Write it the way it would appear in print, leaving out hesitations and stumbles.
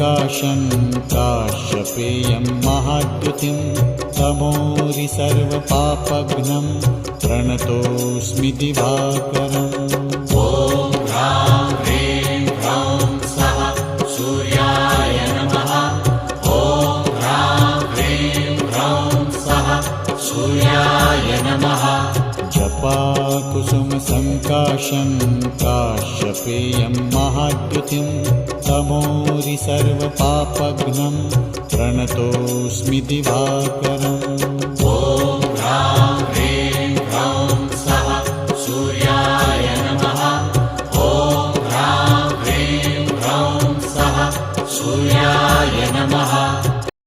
सङ्काशं काश्यपेयं महाद्युतिं तमोरि सर्वपापघ्नं प्रणतोऽस्मि दिवाकरम्। ॐ ह्रां ह्रीं ह्रौं स्वः सूर्याय नमः। ॐ ह्रां ह्रीं ह्रौं स्वः सूर्याय नमः। जपाकुसुमसङ्काशं काश्यपेयं महाद्युतिं तमोरि सर्वपापघ्नं प्रणतोऽस्मि दिवाकरम्।